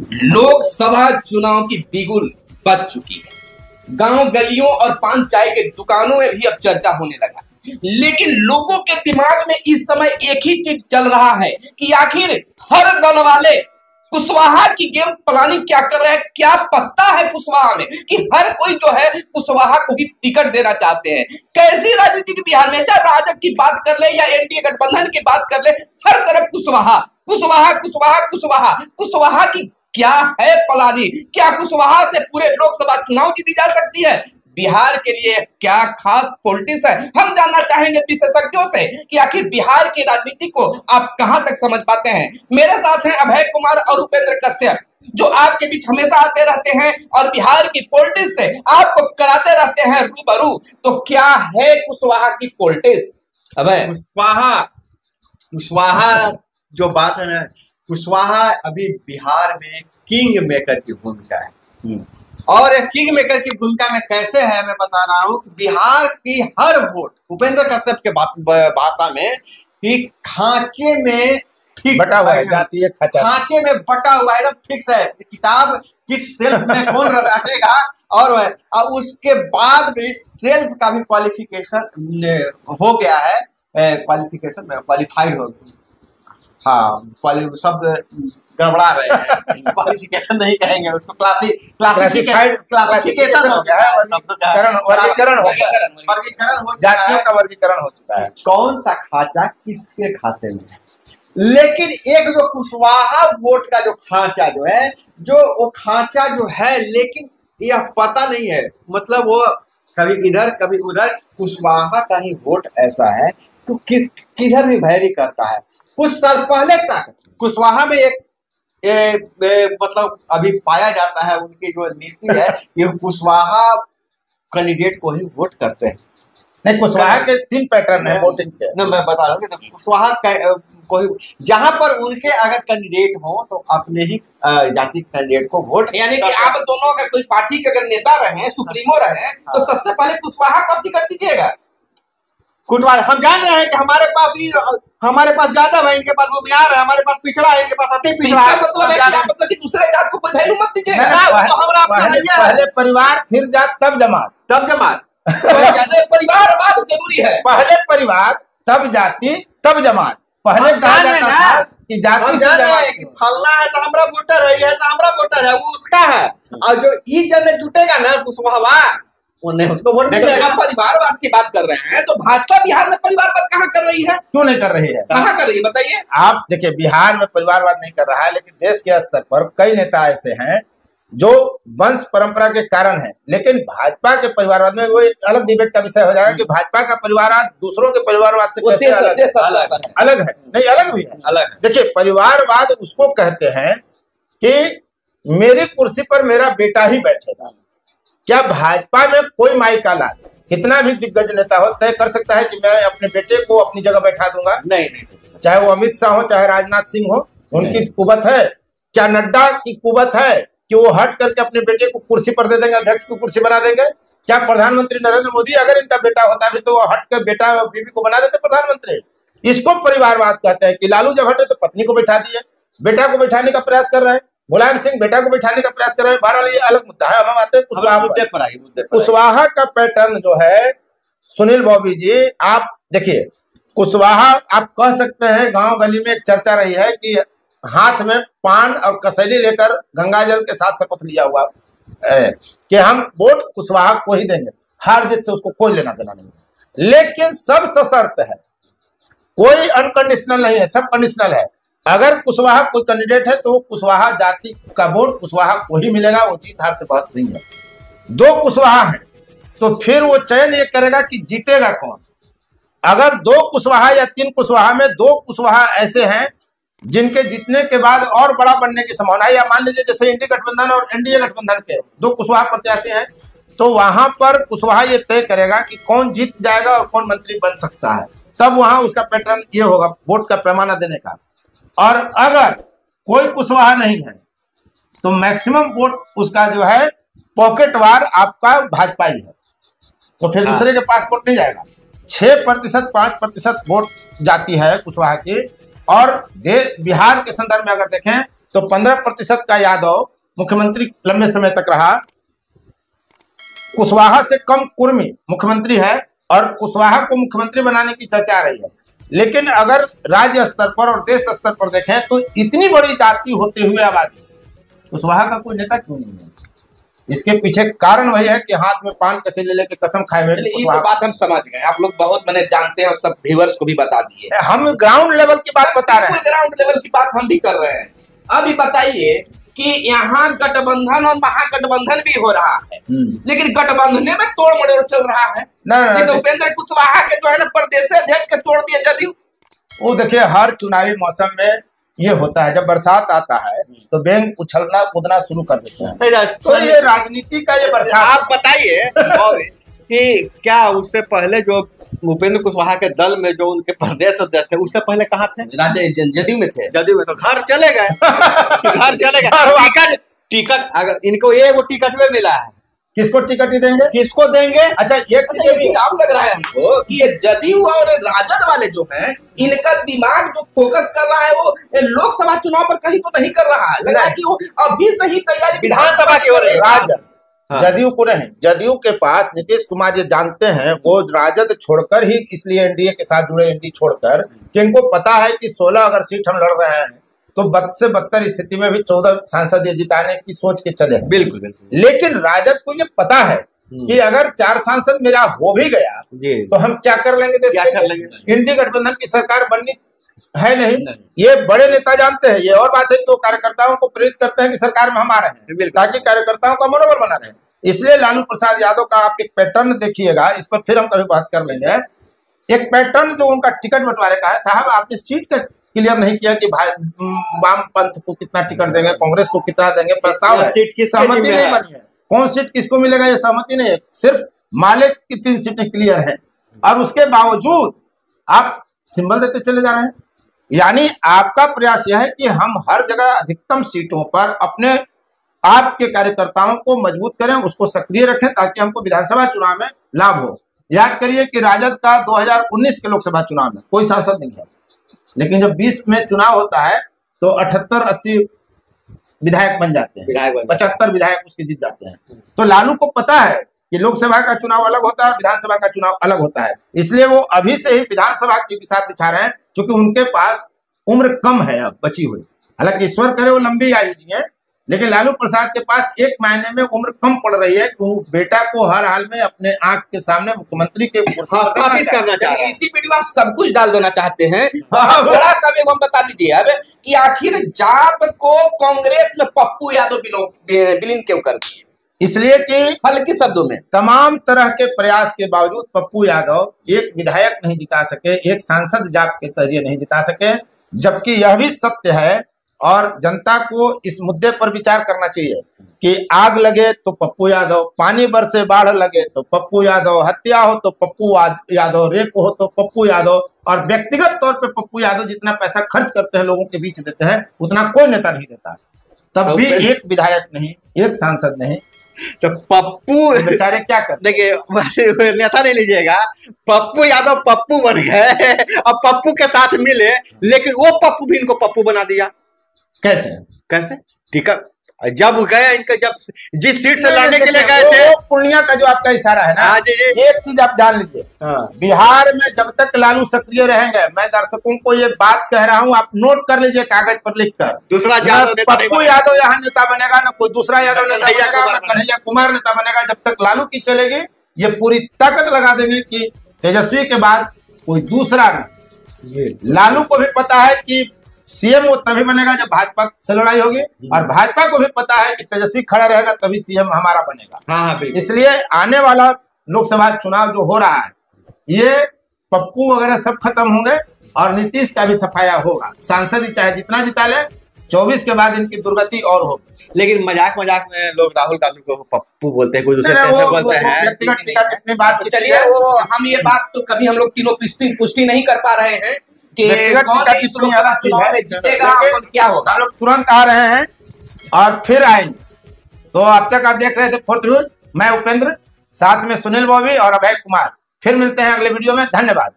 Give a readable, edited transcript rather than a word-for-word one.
लोकसभा चुनाव की बिगुल बज चुकी है। गांव गलियों और पान चाय के दुकानों में भी अब चर्चा होने लगा, लेकिन लोगों के दिमाग में इस समय एक ही चीज चल रहा है कि आखिर हर दल वाले कुशवाहा की गेम प्लानिंग क्या कर रहे हैं। क्या पता है कुशवाहा में कि हर कोई जो है कुशवाहा को ही टिकट देना चाहते हैं। कैसी राजनीति की बिहार में, चाहे राजद की बात कर ले या एनडीए गठबंधन की बात कर ले, हर तरफ कुशवाहा कुशवाहा कुशवाहा कुशवाहा कुशवाहा की क्या है प्लानिंग। क्या कुशवाहा से पूरे लोकसभा चुनाव जीती जा सकती है? बिहार के लिए क्या खास पॉलिटिक्स है, हम जानना चाहेंगे विशेषज्ञों से कि आखिर बिहार की राजनीति को आप कहां तक समझ पाते हैं। मेरे साथ हैं अभय कुमार और उपेंद्र कश्यप, जो आपके बीच हमेशा आते रहते हैं और बिहार की पॉलिटिक्स से आपको कराते रहते हैं रूबरू। तो क्या है कुशवाहा की पॉलिटिक्स? अभय, कुशवाहा जो बात है ना, कुशवाहा अभी बिहार में किंग मेकर की भूमिका है। और किंग मेकर की भूमिका में कैसे है मैं बता रहा हूँ। बिहार की हर वोट उपेंद्र कश्यप के भाषा में कि खांचे में बटा हुआ है, जातीय खांचे में बटा हुआ है, एकदम फिक्स है। किताब किस सेल्फ में कौन रखेगा और उसके बाद भी सेल्फ का भी क्वालिफिकेशन हो गया है, क्वालिफाइड हो गया। हाँ, सब गड़बड़ा रहे हैं, क्वालिफिकेशन नहीं कहेंगे उसको, क्लासिफिकेशन हो गया है, वर्गीकरण हो चुका है। कौन सा खांचा किसके खाते में है। लेकिन एक जो कुशवाहा वोट का जो खांचा जो है, वो खांचा जो है, लेकिन यह पता नहीं है, मतलब वो कभी इधर कभी उधर। कुशवाहा का ही वोट ऐसा है तो किधर भी वैरी करता है। कुछ साल पहले तक कुशवाहा में मतलब अभी पाया जाता है, उनकी जो नीति है ये कुशवाहा कैंडिडेट को ही वोट करते हैं। नहीं, कुशवाहा के 3 पैटर्न है वोटिंग के। ना मैं बता रहा हूँ कि कुशवाहा को जहां पर उनके अगर कैंडिडेट हो तो अपने ही जाति कैंडिडेट को वोट, यानी कि आप दोनों अगर कोई पार्टी के अगर नेता रहे, सुप्रीमो रहे, तो सबसे पहले कुशवाहा को टिकट दीजिएगा। हम जान रहे हैं कि हमारे पास ज्यादा है, इनके पास भूमियार है, हमारे पास पिछड़ा है, इनके पास अति पिछड़ा है। मतलब कि दूसरे जात को कोई वैल्यू मत दीजिएगा। पहले परिवार फिर जात तब जमात। परिवारवाद जरूरी है। पहले परिवार तब जाति तब जमात। पहले कहा जाता था कि जाति से जमात कि फलना है तो हमारा वोटर है, यह तो हमारा वोटर है, वो उसका है। और जो ई जन जुटेगा ना कुशवाहा, उसको वोट देगा। आप परिवारवाद की बात कर रहे हैं तो भाजपा बिहार में परिवारवाद कहाँ कर रही है? क्यों नहीं कर रही है? कहाँ कर रही है बताइए। आप देखिए, बिहार में परिवारवाद नहीं कर रहा है, लेकिन देश के स्तर पर कई नेता ऐसे हैं जो वंश परंपरा के कारण है। लेकिन भाजपा के परिवारवाद में वो एक अलग डिबेट का विषय हो जाएगा कि भाजपा का परिवारवाद दूसरों के परिवारवाद से कैसे अलग है। नहीं, अलग भी है। देखिए, परिवारवाद उसको कहते हैं कि मेरी कुर्सी पर मेरा बेटा ही बैठेगा। क्या भाजपा में कोई माई का लाल कितना भी दिग्गज नेता हो तय कर सकता है कि मैं अपने बेटे को अपनी जगह बैठा दूंगा? नहीं। चाहे वो अमित शाह हो, चाहे राजनाथ सिंह हो, उनकी कुवत है। क्या नड्डा की कुवत है कि वो हट करके अपने बेटे को कुर्सी पर दे देंगे, अध्यक्ष को कुर्सी बना देंगे? क्या प्रधानमंत्री नरेंद्र मोदी अगर इनका बेटा होता भी तो वो हट कर बेटा बीवी को बना देते प्रधानमंत्री? इसको परिवारवाद कहते हैं कि लालू जब हटे तो पत्नी को बैठा दिए, बेटा को बैठाने का प्रयास कर रहे हैं, मुलायम सिंह बेटा को बैठाने का प्रयास कर रहे हैं। बहरहाल ये अलग मुद्दा है, हम आते हैं कुशवाहा का पैटर्न जो है। सुनील बॉबी जी, आप देखिए, कुशवाहा आप कह सकते हैं गांव गली में एक चर्चा रही है कि हाथ में पान और कसैली लेकर गंगाजल के साथ शपथ लिया हुआ कि हम वोट कुशवाहा को ही देंगे, हार जीत से उसको कोई लेना देना नहीं। लेकिन सब सशर्त है, कोई अनकंडीशनल नहीं है, सब कंडीशनल है। अगर कुशवाहा कोई कैंडिडेट है तो कुशवाहा जाति का वोट कुशवाहा को ही मिलेगा, वो जीत हार से बहस नहीं है। 2 कुशवाहा है तो फिर वो चयन ये करेगा कि जीतेगा कौन। अगर 2 कुशवाहा या 3 कुशवाहा में 2 कुशवाहा ऐसे हैं जिनके जीतने के बाद और बड़ा बनने की संभावना है, या मान लीजिए जैसे इंडी गठबंधन और एनडीए गठबंधन के 2 कुशवाहा प्रत्याशी हैं, तो वहां पर कुशवाहा ये तय करेगा कि कौन जीत जाएगा और कौन मंत्री बन सकता है। तब वहां उसका पैटर्न ये होगा वोट का पैमाना देने का। और अगर कोई कुशवाहा नहीं है तो मैक्सिमम वोट उसका जो है पॉकेट वार आपका भाजपा ही है, तो फिर दूसरे के पास वोट नहीं जाएगा। 6%, 5% वोट जाती है कुशवाहा की, और बिहार के संदर्भ में अगर देखें तो 15% का यादव मुख्यमंत्री लंबे समय तक रहा। कुशवाहा से कम कुर्मी मुख्यमंत्री है और कुशवाहा को मुख्यमंत्री बनाने की चर्चा आ रही है। लेकिन अगर राज्य स्तर पर और देश स्तर पर देखें तो इतनी बड़ी जाति होते हुए आबादी कुशवाहा का कोई नेता क्यों नहीं है? इसके पीछे कारण वही है कि हाथ में पान कैसे ले लेके कसम खाए हुए। ये तो बात हम समझ गए, आप लोग बहुत मैंने जानते हैं और सब व्यूअर्स को भी बता दिए। हम ग्राउंड लेवल की बात बता रहे हैं, ग्राउंड लेवल की बात हम भी कर रहे हैं। अभी बताइए कि यहाँ गठबंधन और महागठबंधन भी हो रहा है, लेकिन गठबंधन में तोड़ मरोड़ चल रहा है। जैसे उपेंद्र कुशवाहा के जो है ना प्रदेश अध्यक्ष के तोड़ दिया जदयू। वो देखिए हर चुनावी मौसम में ये होता है, जब बरसात आता है तो बैंक उछलना कूदना शुरू कर देते हैं। तो ये राजनीति का ये बरसात। आप बताइए कि क्या उससे पहले जो उपेंद्र कुशवाहा के दल में जो उनके प्रदेश अध्यक्ष थे उससे पहले कहाँ थे? जदयू में थे। जदयू में तो घर चले गए घर चले गए। टिकट अगर इनको ये वो टिकट में मिला है, किसको टिकट ही देंगे? किसको देंगे? अच्छा एक चीज आप लग रहा है हमको कि ये जदयू और राजद वाले जो हैं इनका दिमाग जो फोकस कर रहा है वो लोकसभा चुनाव पर कहीं तो नहीं कर रहा है। लग रहा है कि वो अभी से ही तैयारी विधानसभा की हो रही है। राजद जदयू को नहीं, जदयू के पास नीतीश कुमार ये जानते हैं वो राजद छोड़कर ही इसलिए एनडीए के साथ जुड़े, एनडीए छोड़कर कि इनको पता है कि 16 अगर सीट हम लड़ रहे हैं तो बद से बदतर स्थिति में भी 14 सांसद ये जिताने की सोच के चले। बिल्कुल बिल्कुल। लेकिन राजद को ये पता है कि अगर 4 सांसद मेरा हो भी गया तो हम क्या कर लेंगे देश में? इंडी गठबंधन की सरकार बननी है नहीं। ये बड़े नेता जानते हैं। ये और बात है तो कार्यकर्ताओं को प्रेरित करते हैं कि सरकार में हम आ रहे हैं ताकि कार्यकर्ताओं का मनोबल बना रहे। इसलिए लालू प्रसाद यादव का आप एक पैटर्न देखिएगा, इस पर फिर हम कभी बहस कर लेंगे। एक पैटर्न जो उनका टिकट बंटवारे का है, साहब आपने सीट का क्लियर नहीं किया कि भाई वाम पंथ को कितना टिकट देंगे, कांग्रेस को कितना देंगे, प्रस्ताव है, सीट की सहमति नहीं बनी है। कौन सीट किसको मिलेगा ये सहमति नहीं है, सिर्फ मालिक की 3 सीटें क्लियर है और उसके बावजूद आप सिंबल देते चले जा रहे हैं। यानी आपका प्रयास यह है कि हम हर जगह अधिकतम सीटों पर अपने आपके कार्यकर्ताओं को मजबूत करें, उसको सक्रिय रखें ताकि हमको विधानसभा चुनाव में लाभ हो। याद करिए कि राजद का 2019 के लोकसभा चुनाव में कोई सांसद नहीं है, लेकिन जब 20 में चुनाव होता है तो 78-80 विधायक बन जाते हैं, 75 विधायक उसके जीत जाते हैं। तो लालू को पता है कि लोकसभा का चुनाव अलग होता है, विधानसभा का चुनाव अलग होता है, इसलिए वो अभी से ही विधानसभा के साथ बिछा रहे हैं, क्योंकि उनके पास उम्र कम है अब बची हुई। हालांकि ईश्वर करे वो लंबी आयु जी है, लेकिन लालू प्रसाद के पास एक मायने में उम्र कम पड़ रही है कि बेटा को हर हाल में अपने आंख के सामने मुख्यमंत्री के स्थापित करना चाह रहे हैं। इसी वीडियो में आप सब कुछ डाल देना चाहते हैं। थोड़ा सा हम बता दीजिए अब कि आखिर जाप को कांग्रेस में पप्पू यादव विलीन क्यों कर दिए? इसलिए कि हल्के शब्दों में तमाम तरह के प्रयास के बावजूद पप्पू यादव एक विधायक नहीं जिता सके, एक सांसद जाप के जरिए नहीं जिता सके, जबकि यह भी सत्य है और जनता को इस मुद्दे पर विचार करना चाहिए कि आग लगे तो पप्पू यादव, पानी बरसे बाढ़ लगे तो पप्पू यादव, हत्या हो तो पप्पू यादव, रेप हो तो पप्पू यादव, और व्यक्तिगत तौर पे पप्पू यादव जितना पैसा खर्च करते हैं लोगों के बीच देते हैं उतना कोई नेता नहीं देता। तब भी एक विधायक नहीं, एक सांसद नहीं, तो पप्पू बेचारे क्या कर? देखिए नेता नहीं लीजिएगा, पप्पू यादव पप्पू बन गए और पप्पू के साथ मिले, लेकिन वो पप्पू भी इनको पप्पू बना दिया। कैसे कैसे? टिकट जब गए इनके, जब जिस सीट से लड़ने के लिए गए थे, पूर्णिया का जो आपका इशारा है ना, एक चीज आप जान लीजिए, बिहार में जब तक लालू सक्रिय रहेंगे, मैं दर्शकों को ये बात कह रहा हूँ, आप नोट कर लीजिए कागज पर लिखकर, दूसरा पप्पू यादव यहाँ नेता बनेगा, ना कोई दूसरा यादव नेता बनेगा, ना कन्हैया कुमार नेता बनेगा। जब तक लालू की चलेगी ये पूरी ताकत लगा देंगे कि तेजस्वी के बाद कोई दूसरा नहीं। लालू को भी पता है कि सीएम वो तभी बनेगा जब भाजपा से लड़ाई होगी, और भाजपा को भी पता है कि तेजस्वी खड़ा रहेगा तभी सीएम हमारा बनेगा। हाँ, इसलिए आने वाला लोकसभा चुनाव जो हो रहा है ये पप्पू वगैरह सब खत्म होंगे और नीतीश का भी सफाया होगा। सांसद ही चाहे जितना जिता ले, 24 के बाद इनकी दुर्गति और होगी। लेकिन मजाक में लोग राहुल गांधी को पप्पू बोलते हैं, कुछ दूसरे बोलते हैं। अपनी बात चलिए, वो हम ये बात तो कभी हम लोग तीनों पुष्टि नहीं कर पा रहे हैं कि कौन इस लोकसभा चुनाव में जीतेगा और क्या होगा। हम लोग तुरंत आ रहे हैं और फिर आएंगे। तो अब तक आप देख रहे थे फोर्थ न्यूज, मैं उपेंद्र, साथ में सुनील बॉबी और अभय कुमार। फिर मिलते हैं अगले वीडियो में। धन्यवाद।